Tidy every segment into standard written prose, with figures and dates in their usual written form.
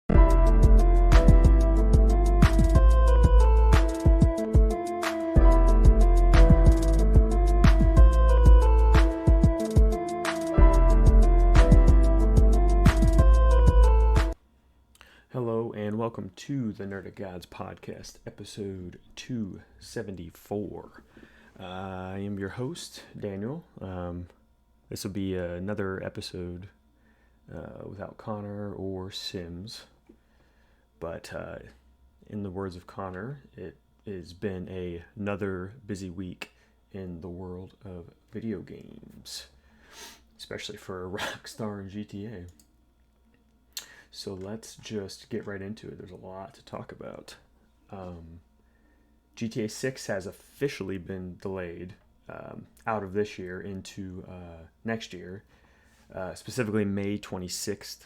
Hello and welcome to the Nerdic podcast, episode 274. I am your host, Daniel. This will be another episode without Connor or Sims, but in the words of Connor, it has been another busy week in the world of video games, especially for Rockstar and GTA. So let's just get right into it. There's a lot to talk about. GTA 6 has officially been delayed out of this year into next year, specifically May 26th,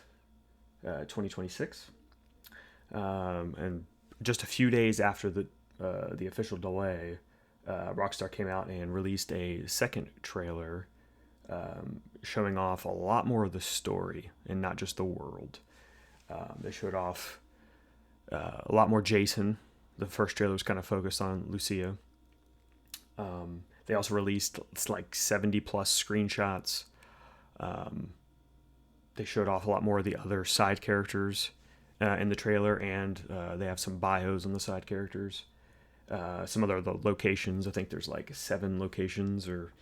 2026. And just a few days after the official delay, Rockstar came out and released a second trailer showing off a lot more of the story and not just the world. They showed off a lot more Jason. The first trailer was kind of focused on Lucia. They also released like 70 plus screenshots. They showed off a lot more of the other side characters in the trailer, and they have some bios on the side characters. Some other the locations. I think there's like 7 locations or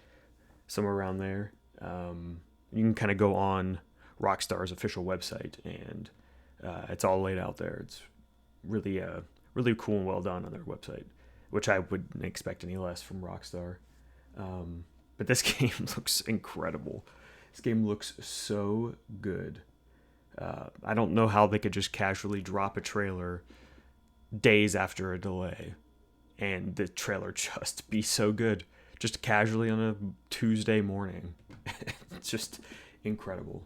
somewhere around there. You can kind of go on Rockstar's official website and it's all laid out there. It's really really cool and well done on their website, which I wouldn't expect any less from Rockstar. But this game looks incredible. This game looks so good. I don't know how they could just casually drop a trailer days after a delay and the trailer just be so good. Just casually on a Tuesday morning. It's just incredible.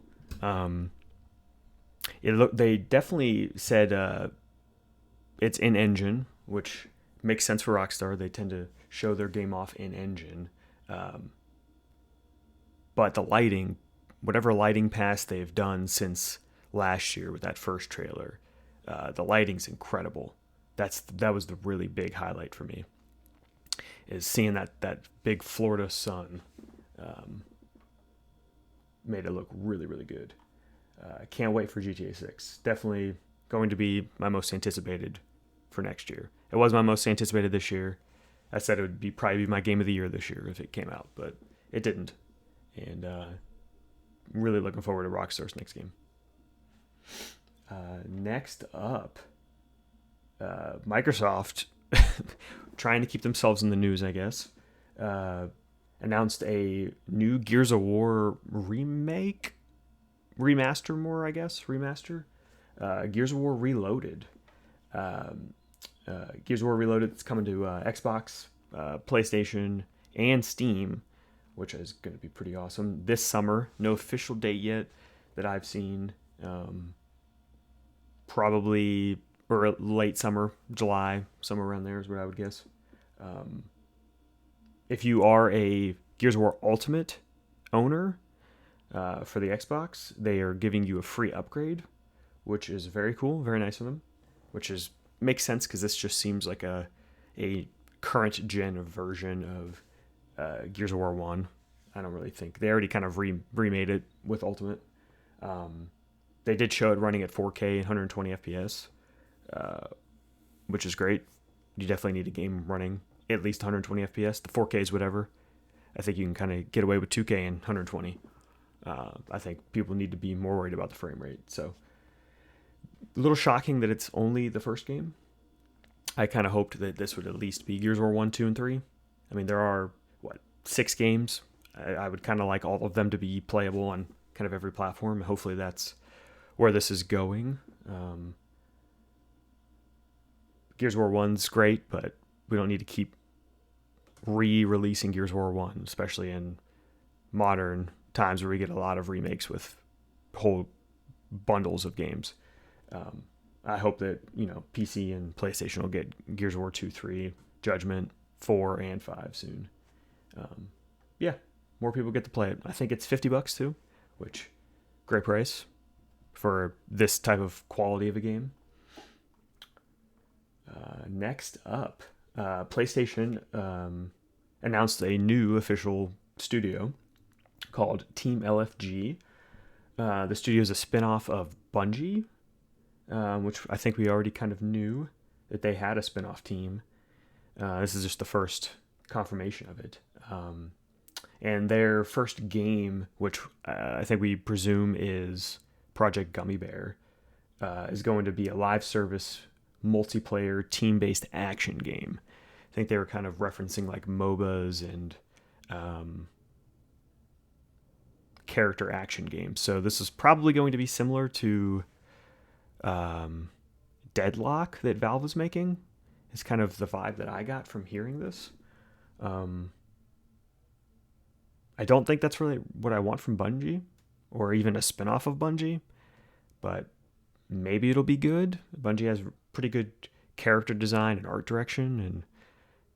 They definitely said it's in engine, which makes sense for Rockstar. They tend to show their game off in engine. But the lighting, whatever lighting pass they've done since last year with that first trailer, the lighting's incredible. That was the really big highlight for me, is seeing that big Florida sun. Made it look really, really good. I can't wait for GTA 6. Definitely going to be my most anticipated for next year. It was my most anticipated this year. I said it would probably be my game of the year this year if it came out, but it didn't. And I'm really looking forward to Rockstar's next game. Next up, Microsoft, trying to keep themselves in the news, I guess, announced a new Gears of War remaster. Gears of War Reloaded. Gears of War Reloaded is coming to Xbox, PlayStation, and Steam, which is going to be pretty awesome this summer. No official date yet that I've seen. Probably or late summer, July, somewhere around there is what I would guess. If you are a Gears of War Ultimate owner for the Xbox, they are giving you a free upgrade, which is very cool, very nice of them, makes sense because this just seems like a current gen version of Gears of War 1. I don't really think they already kind of remade it with Ultimate. They did show it running at 4K 120 FPS, which is great. You definitely need a game running at least 120 FPS. The 4K is whatever. I think you can kind of get away with 2K and 120. I think people need to be more worried about the frame rate. So a little shocking that it's only the first game. I kind of hoped that this would at least be Gears of War 1, 2, and 3. I mean, there are, 6 games. I would kind of like all of them to be playable on kind of every platform. Hopefully that's where this is going. Gears of War 1's great, but we don't need to keep re-releasing Gears of War 1, especially in modern times where we get a lot of remakes with whole bundles of games. I hope that, PC and PlayStation will get Gears of War 2, 3, Judgment, 4, and 5 soon. More people get to play it. I think it's $50 too, which great price. for this type of quality of a game. Next up, PlayStation announced a new official studio called Team LFG. The studio is a spin-off of Bungie, which I think we already kind of knew that they had a spin-off team. This is just the first confirmation of it. And their first game, which I think we presume is Project Gummy Bear, is going to be a live service multiplayer team-based action game. I think they were kind of referencing like MOBAs and character action games. So this is probably going to be similar to Deadlock that Valve was making. It's kind of the vibe that I got from hearing this. I don't think that's really what I want from Bungie, or even a spinoff of Bungie, but maybe it'll be good. Bungie has pretty good character design and art direction and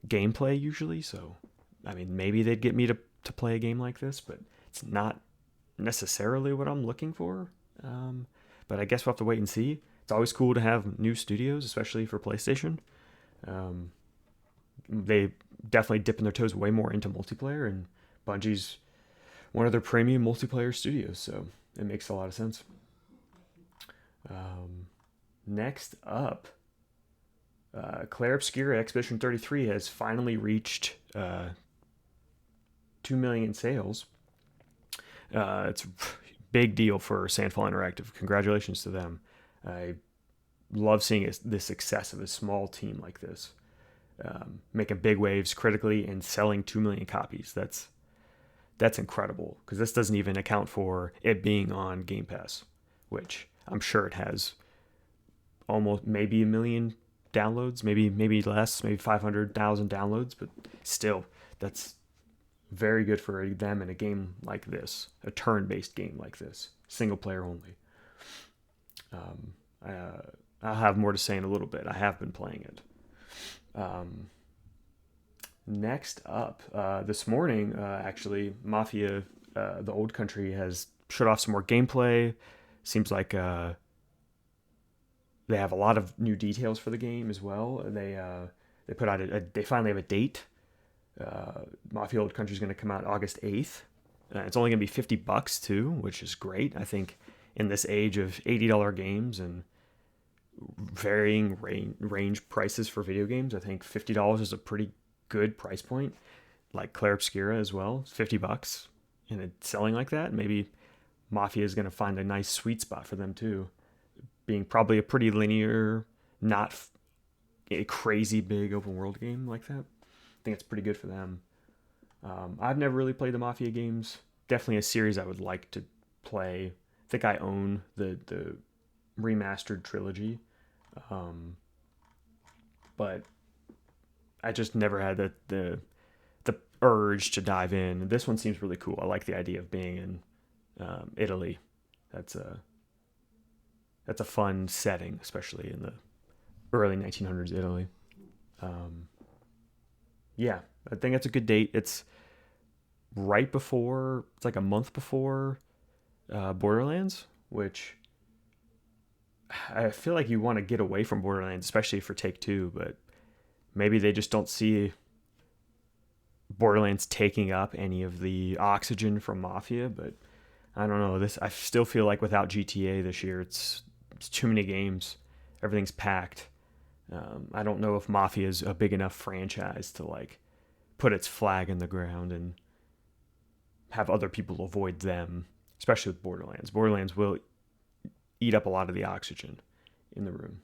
gameplay usually, so I mean, maybe they'd get me to play a game like this, but it's not necessarily what I'm looking for. But I guess we'll have to wait and see. It's always cool to have new studios, especially for PlayStation. They definitely dipping their toes way more into multiplayer, and Bungie's one of their premium multiplayer studios, so it makes a lot of sense. Next up, Claire Obscura Expedition 33 has finally reached 2 million sales. It's a big deal for Sandfall Interactive. Congratulations to them. I love seeing the success of a small team like this, making big waves critically and selling 2 million copies. That's incredible, because this doesn't even account for it being on Game Pass, which I'm sure it has almost maybe 1 million downloads, maybe less, maybe 500,000 downloads, but still, that's very good for them in a game like this, a turn-based game like this, single player only. I'll have more to say in a little bit. I have been playing it. Next up, this morning, actually, Mafia, the Old Country, has shut off some more gameplay. Seems like they have a lot of new details for the game as well. They put out they finally have a date. Mafia Old Country is going to come out August 8th. It's only going to be $50 too, which is great. I think in this age of $80 games and varying range prices for video games, I think $50 is a pretty good price point. Like Claire Obscura as well, $50, and it's selling like that. Maybe Mafia is going to find a nice sweet spot for them too, being probably a pretty linear, not a crazy big open world game like that. I think it's pretty good for them. I've never really played the Mafia games. Definitely a series I would like to play. I think I own the remastered trilogy, but I just never had the urge to dive in. This one seems really cool. I like the idea of being in Italy. That's a fun setting, especially in the early 1900s Italy. Yeah, I think that's a good date. It's right before, it's like a month before Borderlands, which I feel like you want to get away from Borderlands, especially for Take-Two, but maybe they just don't see Borderlands taking up any of the oxygen from Mafia, but I don't know. I still feel like without GTA this year, it's too many games. Everything's packed. I don't know if Mafia is a big enough franchise to like put its flag in the ground and have other people avoid them, especially with Borderlands. Borderlands will eat up a lot of the oxygen in the room.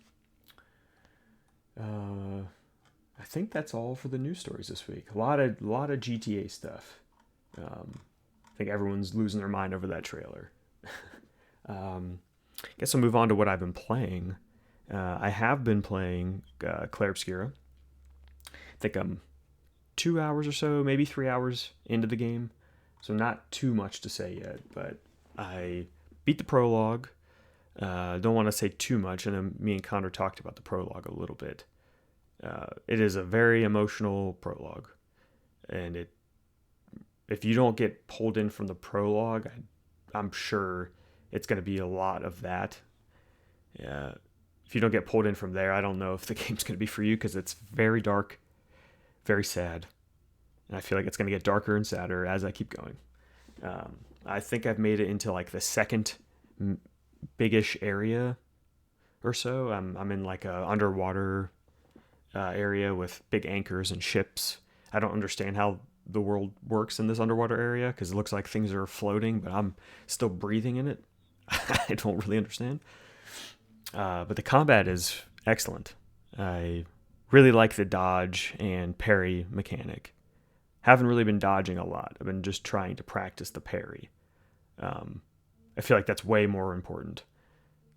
I think that's all for the news stories this week. A lot of GTA stuff. I think everyone's losing their mind over that trailer. Guess I'll move on to what I've been playing. I have been playing Claire Obscura. I think I'm 2 hours or so, maybe 3 hours into the game. So not too much to say yet, but I beat the prologue. Don't want to say too much, and then me and Connor talked about the prologue a little bit. It is a very emotional prologue, and if you don't get pulled in from the prologue, I'm sure it's going to be a lot of that. If you don't get pulled in from there, I don't know if the game's going to be for you, because it's very dark, very sad. And I feel like it's going to get darker and sadder as I keep going. I think I've made it into like the second biggish area or so. I'm in like a underwater area with big anchors and ships. I don't understand how the world works in this underwater area, because it looks like things are floating, but I'm still breathing in it. I don't really understand. But the combat is excellent. I really like the dodge and parry mechanic. Haven't really been dodging a lot. I've been just trying to practice the parry. I feel like that's way more important,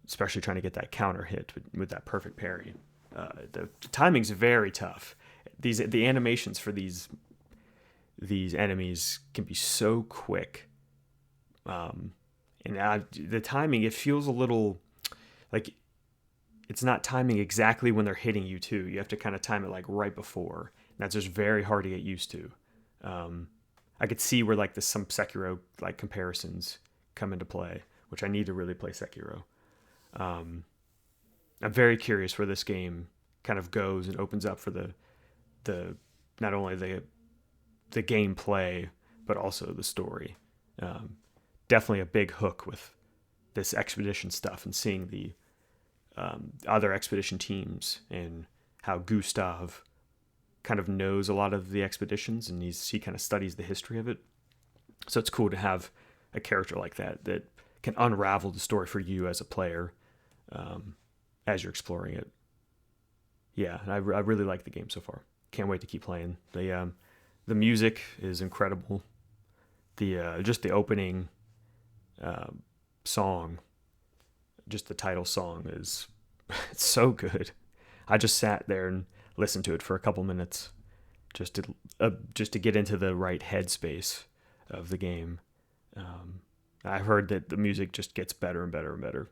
especially trying to get that counter hit with that perfect parry. The timing's very tough. The animations for these enemies can be so quick. The timing, it feels a little like it's not timing exactly when they're hitting you too. You have to kind of time it like right before. And that's just very hard to get used to. I could see where like some Sekiro like comparisons come into play, which I need to really play Sekiro. I'm very curious where this game kind of goes and opens up for the not only the gameplay but also the story. Definitely a big hook with this expedition stuff and seeing the other expedition teams and how Gustav kind of knows a lot of the expeditions, and he kind of studies the history of it. So it's cool to have a character like that can unravel the story for you as a player as you're exploring it. Yeah, I really like the game so far. Can't wait to keep playing. The music is incredible. Just the opening song, just the title song is it's so good. I just sat there and listened to it for a couple minutes just to get into the right headspace of the game. I've heard that the music just gets better and better and better.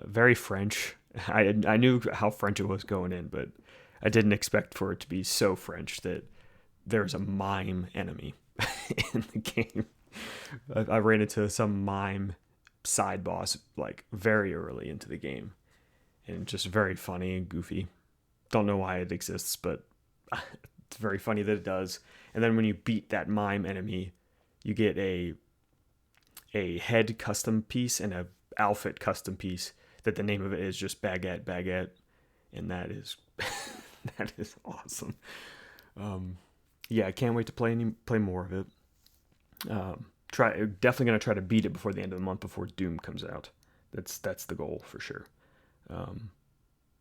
Very French. I knew how French it was going in, but I didn't expect for it to be so French that there's a mime enemy in the game. I ran into some mime side boss like very early into the game, and just very funny and goofy. Don't know why it exists, but it's very funny that it does. And then when you beat that mime enemy, you get a head custom piece and a outfit custom piece that the name of it is just baguette, and that is that is awesome. Yeah, I can't wait to play more of it. Definitely gonna try to beat it before the end of the month, before Doom comes out. That's the goal for sure.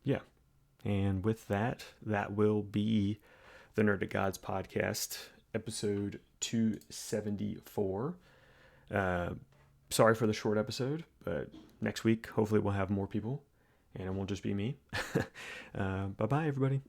Yeah, and with that will be the Nerdic Gods podcast, episode 274. Sorry for the short episode, but next week hopefully we'll have more people and it won't just be me. Bye bye everybody.